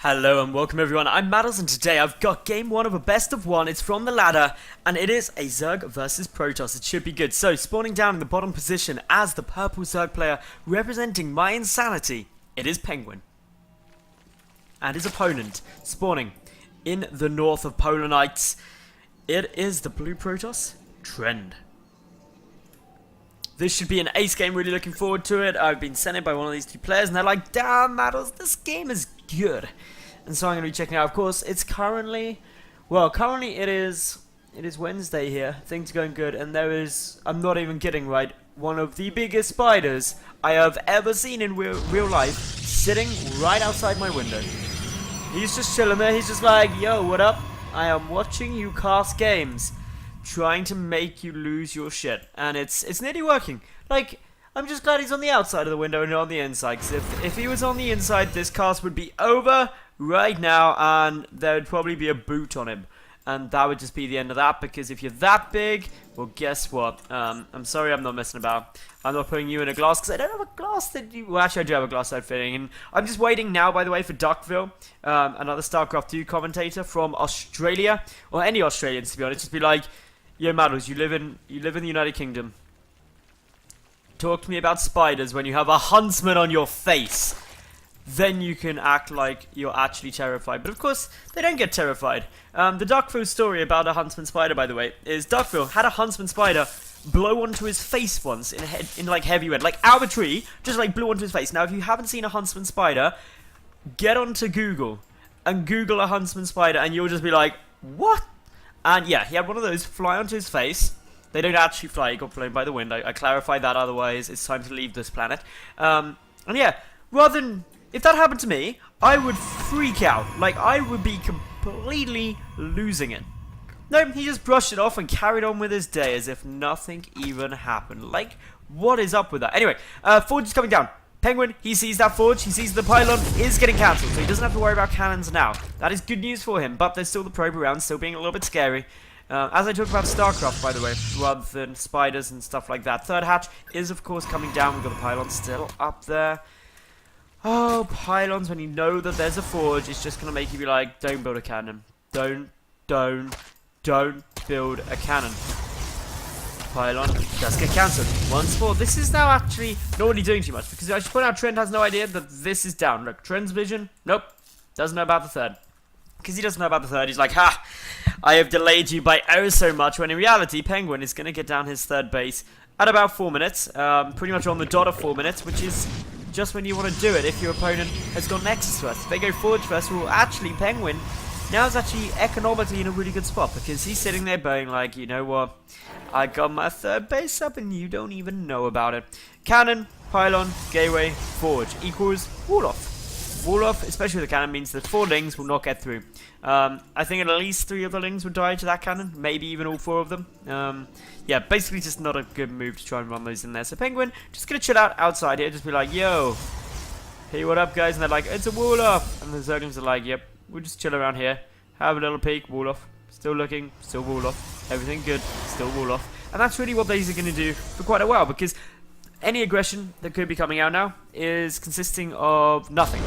Hello and welcome everyone, I'm Madals and today I've got game 1 of a best of 1, it's from the ladder, and it is a Zerg versus Protoss. It should be good. So, spawning down in the bottom position as the purple Zerg player representing my insanity, it is PengWin. And his opponent, spawning in the north of Polar Knights, it is the blue Protoss, Trend. This should be an ace game, really looking forward to it. I've been sent it by one of these two players and they're like, damn Madals, this game is good. And so I'm going to be checking it out. Of course, it's currently it is Wednesday here. Things are going good and there is, I'm not even kidding, right, one of the biggest spiders I have ever seen in real life sitting right outside my window. He's just chilling there. He's just like, yo, what up? I am watching you cast games, trying to make you lose your shit, and it's nearly working. Like, I'm just glad he's on the outside of the window and not on the inside, because if he was on the inside, this cast would be over right now, and there would probably be a boot on him, and that would just be the end of that, because if you're that big, well, guess what? I'm sorry, I'm not messing about. I'm not putting you in a glass, because I don't have a glass that you... Well, actually, I do have a glass side fitting, and I'm just waiting now, by the way, for Duckville, another StarCraft 2 commentator from Australia, or any Australians, to be honest, just be like, yo, Madals, you live in the United Kingdom. Talk to me about spiders when you have a huntsman on your face. Then you can act like you're actually terrified. But of course, they don't get terrified. The Duckville story about a huntsman spider, by the way, is Duckville had a huntsman spider blow onto his face once in like heavy red, like out of a tree, just like blew onto his face. Now, if you haven't seen a huntsman spider, get onto Google and Google a huntsman spider, and you'll just be like, what? And yeah, he had one of those fly onto his face. They don't actually fly, he got blown by the wind. I clarified that, otherwise it's time to leave this planet. And yeah, rather than, if that happened to me, I would freak out. Like, I would be completely losing it. No, he just brushed it off and carried on with his day as if nothing even happened. Like, what is up with that? Anyway, Forge is coming down. PengWin, he sees that Forge, he sees the pylon is getting cancelled, so he doesn't have to worry about cannons now. That is good news for him, but there's still the probe around, still being a little bit scary. As I talk about StarCraft, by the way, rather than spiders and stuff like that. Third hatch is, of course, coming down. We've got the pylon still up there. Oh, pylons, when you know that there's a Forge, it's just going to make you be like, don't build a cannon. Don't build a cannon. Pylon does get cancelled once more. This is now actually not really doing too much, because I should point out Trend has no idea that this is down. Look, Trend's vision, nope, doesn't know about the third. Because he doesn't know about the third, he's like, ha, I have delayed you by oh so much, when in reality, PengWin is going to get down his third base at about 4 minutes, pretty much on the dot of 4 minutes, which is just when you want to do it if your opponent has gone Nexus first. If they go Forge first, well, actually, PengWin now is actually economically in a really good spot, because he's sitting there being like, you know what, I got my third base up and you don't even know about it. Cannon, pylon, gateway, Forge equals wall-off. Wall-off, especially with the cannon, means that 4 lings will not get through. I think at least 3 of the lings would die to that cannon, maybe even all 4 of them. Yeah, basically just not a good move to try and run those in there. So PengWin, just gonna chill out outside here, just be like, yo, hey, what up guys? And they're like, it's a wall-off. And the Zerglings are like, yep, we'll just chill around here, have a little peek, wall-off. Still looking, still wall-off. Everything good, still wall-off. And that's really what these are gonna do for quite a while, because any aggression that could be coming out now is consisting of nothing.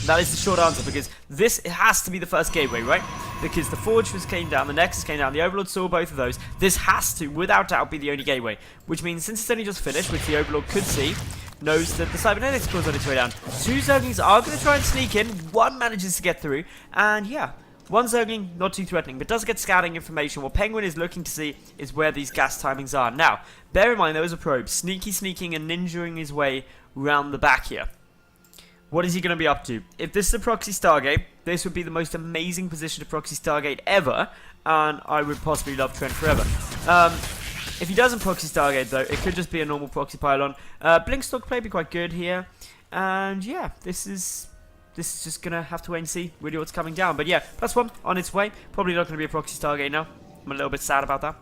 That is the short answer, because this has to be the first gateway, right? Because the Forge came down, the Nexus came down, the Overlord saw both of those. This has to, without doubt, be the only gateway. Which means, since it's only just finished, which the Overlord could see, knows that the Cybernetics core is on its way down. 2 Zerglings are going to try and sneak in, 1 manages to get through, and yeah, 1 Zergling, not too threatening, but does get scouting information. What PengWin is looking to see is where these gas timings are. Now, bear in mind there is a probe, sneaking and ninjaing his way round the back here. What is he going to be up to? If this is a proxy Stargate, this would be the most amazing position to proxy Stargate ever, and I would possibly love Trent forever. If he doesn't proxy Stargate though, it could just be a normal proxy pylon. Blinkstock play be quite good here, and yeah, this is just going to have to wait and see really what's coming down. But yeah, +1 on its way. Probably not going to be a proxy Stargate now. I'm a little bit sad about that.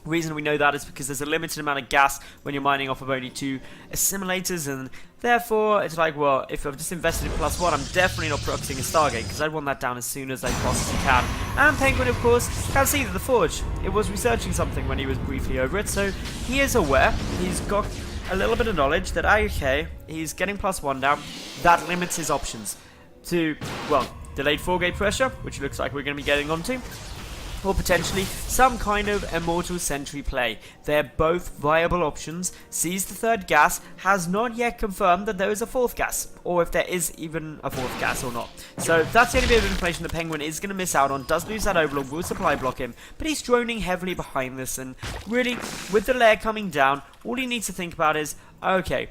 Reason we know that is because there's a limited amount of gas when you're mining off of only 2 assimilators, and therefore it's like, well, if I've just invested in +1, I'm definitely not proxying a Stargate, because I want that down as soon as I possibly can. And PengWin, of course, can see that the Forge, it was researching something when he was briefly over it, so he is aware. He's got a little bit of knowledge that, okay, he's getting +1 down. That limits his options. to, well, delayed 4-gate pressure, which looks like we're going to be getting onto, or potentially some kind of Immortal Sentry play. They're both viable options. Sees the third gas, has not yet confirmed that there is a fourth gas, or if there is even a fourth gas or not. So that's the only bit of information the PengWin is going to miss out on. Does lose that Overlord, will supply block him, but he's droning heavily behind this, and really, with the lair coming down, all he needs to think about is, okay,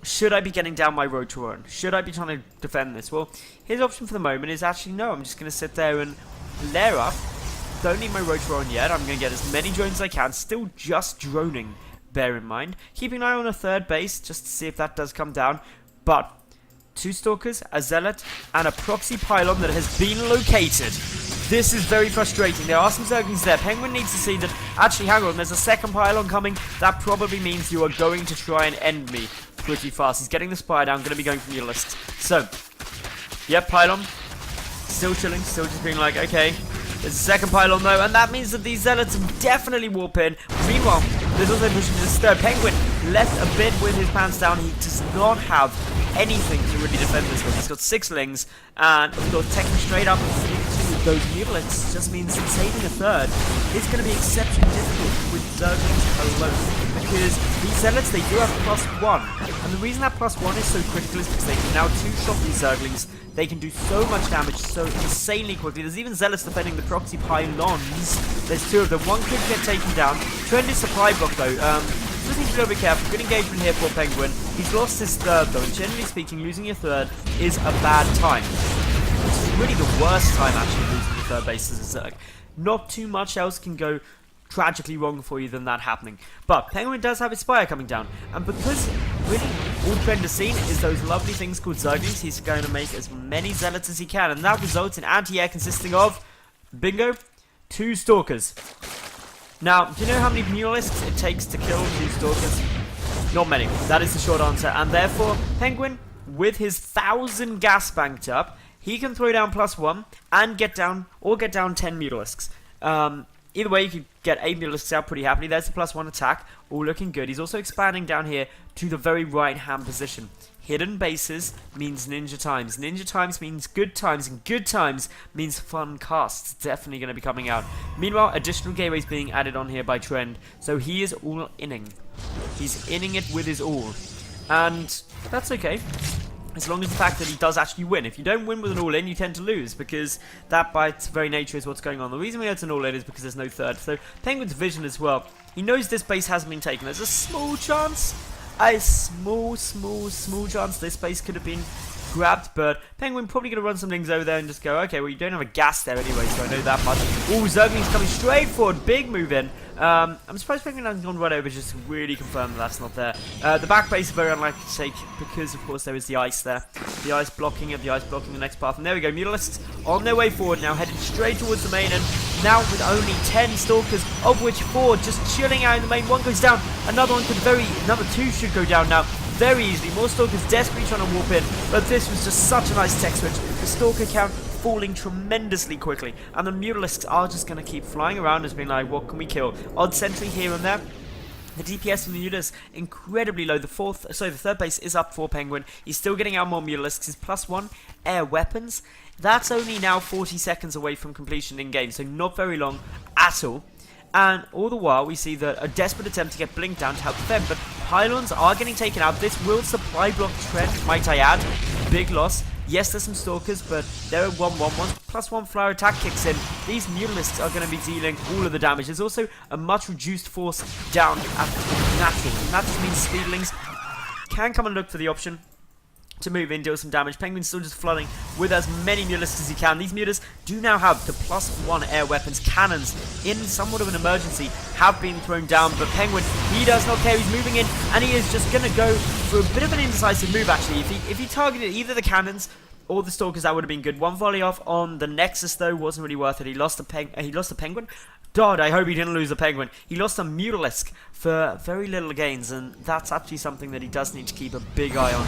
should I be getting down my road to run? Should I be trying to defend this? Well, his option for the moment is actually no, I'm just going to sit there and lair up. Don't need my road to run yet. I'm going to get as many drones as I can. Still just droning, bear in mind. Keeping an eye on a third base, just to see if that does come down. But 2 Stalkers, a Zealot, and a Proxy Pylon that has been located. This is very frustrating. There are some Zerglings there. PengWin needs to see that, actually, hang on, there's a second Pylon coming. That probably means you are going to try and end me pretty fast. He's getting the Spire down, going to be going for Mutalisks. So, yep, Pylon. Still chilling, still just being like, okay. There's a second Pylon though, and that means that these Zealots definitely warp in. Meanwhile, there's also pushing to this third. PengWin left a bit with his pants down. He does not have anything to really defend this with. He's got 6 Lings, and of course, taking straight up into those Mutalisks just means that saving a third is going to be exceptionally difficult with Zerglings alone. Because these Zealots, they do have +1. And the reason that +1 is so critical is because they can now 2-shot these Zerglings. They can do so much damage so insanely quickly. There's even Zealots defending the Proxy Pylons. There's 2 of them. One could get taken down. Trend is supply block though. Just need to be a little bit careful. Good engagement here for PengWin. He's lost his third though, and generally speaking, losing your third is a bad time. Which is really the worst time actually losing your third base as a Zerg. Not too much else can go tragically wrong for you than that happening. But PengWin does have his Spire coming down, and because really all Trend has seen is those lovely things called Zerglings, he's going to make as many Zealots as he can, and that results in anti-air consisting of, bingo, 2 Stalkers. Now, do you know how many Mutalisks it takes to kill 2 Stalkers? Not many. That is the short answer, and therefore PengWin, with his 1,000 gas banked up, he can throw down +1 and get down 10 Mutalisks. Either way, you could get 8 Mutalisks out pretty happily. There's the +1 attack, all looking good. He's also expanding down here to the very right-hand position. Hidden bases means ninja times. Ninja times means good times, and good times means fun casts. Definitely going to be coming out. Meanwhile, additional gateways being added on here by Trend, so he is all inning. He's inning it with his all, and that's okay. As long as the fact that he does actually win. If you don't win with an all-in, you tend to lose, because that by its very nature is what's going on. The reason we know it's an all-in is because there's no third. So PengWin's vision as well. He knows this base hasn't been taken. There's a small chance, small chance this base could have been grabbed, but PengWin probably going to run some things over there and just go, okay, well, you don't have a gas there anyway, so I know that much. Ooh, Zergling's coming straight forward, big move in. I'm surprised PengWin hasn't gone right over just to really confirm that that's not there. The back base is very unlikely to take because, of course, there is the ice there. The ice blocking it, the ice blocking the next path. And there we go, Mutalisks on their way forward now, headed straight towards the main, and now with only 10 Stalkers, of which 4 just chilling out in the main. One goes down, another 2 should go down now. Very easily. More Stalkers desperately trying to warp in, but this was just such a nice tech switch. The Stalker count falling tremendously quickly, and the Mutalisks are just going to keep flying around as being like, what can we kill? Odd sentry here and there. The DPS from the Mutalisks incredibly low. The third base is up for PengWin. He's still getting out more Mutalisks. His +1 air weapons. That's only now 40 seconds away from completion in game, so not very long at all. And all the while, we see that a desperate attempt to get Blink down to help defend, but Pylons are getting taken out. This will supply block Trend, might I add. Big loss. Yes, there's some Stalkers, but they're at 1-1. Once +1 flyer attack kicks in, these Mutalisks are going to be dealing all of the damage. There's also a much reduced force down at Natural. And that just means Speedlings can come and look for the option to move in, deal some damage. PengWin's still just flooding with as many Mutalisks as he can. These Mutalisks do now have the +1 air weapons. Cannons, in somewhat of an emergency, have been thrown down, but PengWin, he does not care. He's moving in, and he is just going to go for a bit of an indecisive move, actually. If he targeted either the cannons or the Stalkers, that would have been good. One volley off on the Nexus, though, wasn't really worth it. He lost the PengWin. God, I hope he didn't lose the PengWin. He lost a Mutalisk for very little gains, and that's actually something that he does need to keep a big eye on.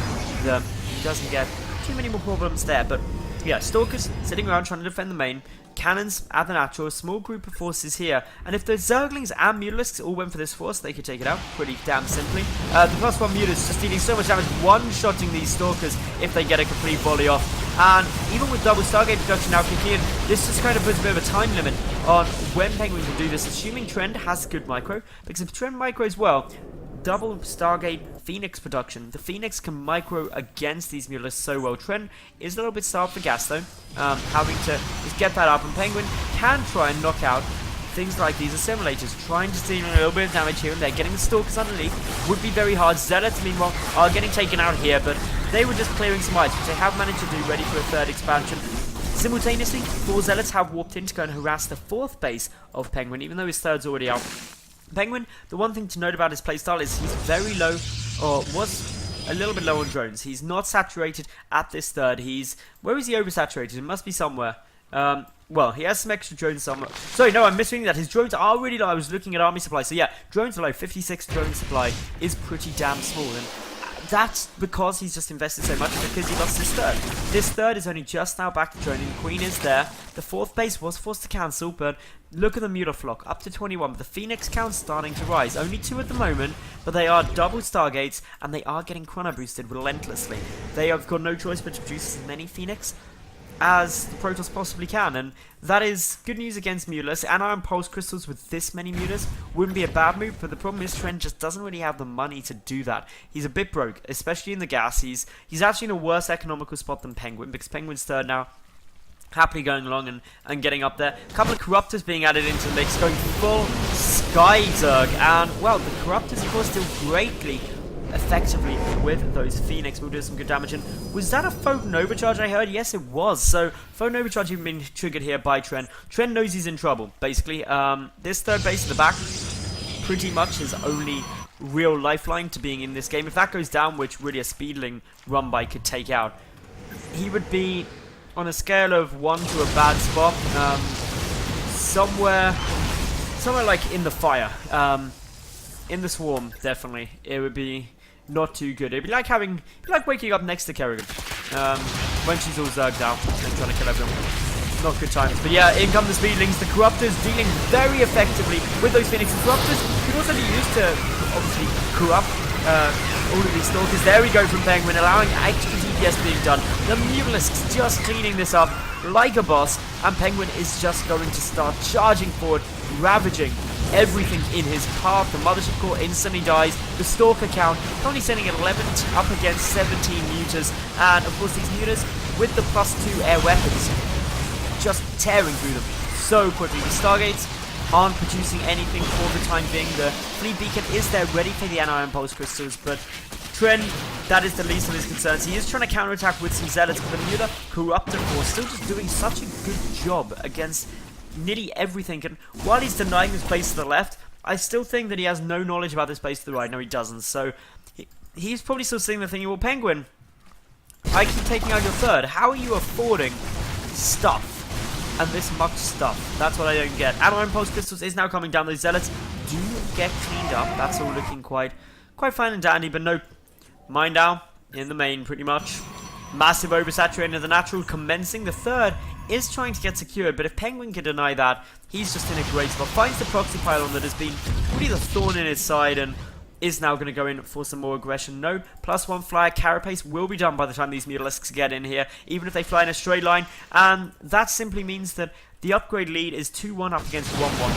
He doesn't get too many more problems there, but yeah, Stalkers sitting around trying to defend the main. cannons at the natural, a small group of forces here, and if those Zerglings and Mutalisks all went for this force, they could take it out pretty damn simply. The +1 Mutas just dealing so much damage, one-shotting these Stalkers if they get a complete volley off. And even with double Stargate production now kicking in, this just kind of puts a bit of a time limit on when PengWin can do this, assuming Trend has good micro, because if Trend micros well, double Stargate Phoenix production. The Phoenix can micro against these Mutalisks so well. Trend is a little bit starved for gas though, having to just get that up, and PengWin can try and knock out things like these assimilators, trying to steal a little bit of damage here and there. Getting the Stalkers underneath would be very hard. Zealots, meanwhile, are getting taken out here, but they were just clearing some ice, which they have managed to do, ready for a third expansion. Simultaneously, 4 Zealots have warped in to go and harass the 4th base of PengWin, even though his 3rd's already out. PengWin, the one thing to note about his playstyle is he's very low, or was a little bit low on drones. He's not saturated at this 3rd. Where is he oversaturated? It must be somewhere. Well, he has some extra drones somewhere. Sorry, no, I'm misreading that. His drones are really low. I was looking at army supply. So yeah, drones are low. 56 drone supply is pretty damn small. And that's because he's just invested so much, because he lost his 3rd. This 3rd is only just now back to droning. The Queen is there. The 4th base was forced to cancel, but look at the Mutaflock, up to 21. But the Phoenix count's starting to rise. Only 2 at the moment, but they are double Stargates, and they are getting chrono boosted relentlessly. They have got no choice but to produce as many Phoenix as the Protoss possibly can, and that is good news against Mutalisks. Anion Pulse Crystals with this many Mutas wouldn't be a bad move, but the problem is Trend just doesn't really have the money to do that. He's a bit broke, especially in the gas. He's actually in a worse economical spot than PengWin, because PengWin's 3rd now, happily going along and getting up there. A couple of Corruptors being added into the mix, going full Sky Zerg, and well, the Corruptors of course deal greatly effectively with those Phoenix. Will do some good damage. And was that a Photon Overcharge I heard? Yes, it was. So Photon Overcharge even being triggered here by Trend. Trend knows he's in trouble, basically. This 3rd base in the back, pretty much his only real lifeline to being in this game. If that goes down, which really a Speedling run by could take out, he would be on a scale of 1 to a bad spot, somewhere like in the fire, in the swarm. Definitely, it would be not too good. It'd be like waking up next to Kerrigan, when she's all zerged out and trying to kill everyone. Not good times. But yeah, in come the Speedlings. The Corruptors dealing very effectively with those Phoenix. The Corruptors could also be used to obviously corrupt all of these Stalkers. There we go from PengWin, allowing extra DPS being done. The Mutalisks just cleaning this up like a boss, and PengWin is just going to start charging forward, ravaging everything in his path. The Mothership Core instantly dies. The Stalker count only sending at 11 up against 17 Mutas, and of course these Mutas with the +2 air weapons just tearing through them so quickly. The Stargates aren't producing anything for the time being. The Fleet Beacon is there ready for the Anion Pulse Crystals, but Trend, that is the least of his concerns. He is trying to counterattack with some Zealots, but the Muta Corruptor Force still just doing such a good job against nearly everything. And while he's denying his base to the left, I still think that he has no knowledge about this base to the right. No, he doesn't. So he's probably still sitting there thinking, well, PengWin, I keep taking out your 3rd. How are you affording stuff? And this much stuff. That's what I don't get. Anion Pulse Crystals is now coming down. Those Zealots do get cleaned up. That's all looking quite fine and dandy, but no. Mine down in the main, pretty much. Massive oversaturating of the natural commencing. The 3rd is trying to get secured, but if PengWin can deny that, he's just in a great spot. Finds the proxy pylon that has been really the thorn in his side, and is now going to go in for some more aggression. No, +1 flyer carapace will be done by the time these Mutalisks get in here, even if they fly in a straight line, and that simply means that the upgrade lead is 2-1 up against 1-1.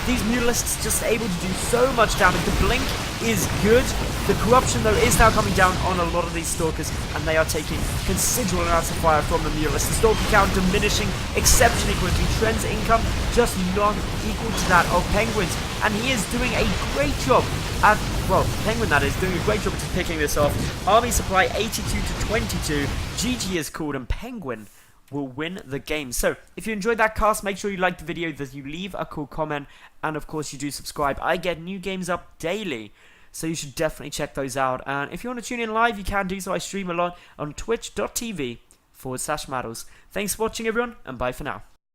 These Mutalisks just able to do so much damage. The blink is good. The corruption, though, is now coming down on a lot of these Stalkers, and they are taking considerable amounts of fire from the Mutalisks. The Stalker count diminishing exceptionally quickly. Trend's income just not equal to that of PengWin's, and he is doing a great job at, well, PengWin that is, doing a great job at just picking this off. Army supply 82 to 22. GG is called, and PengWin will win the game. So, if you enjoyed that cast, make sure you like the video, that you leave a cool comment, and of course you do subscribe. I get new games up daily, so you should definitely check those out. And if you want to tune in live, you can do so. I stream a lot on twitch.tv/Madals. Thanks for watching, everyone, and bye for now.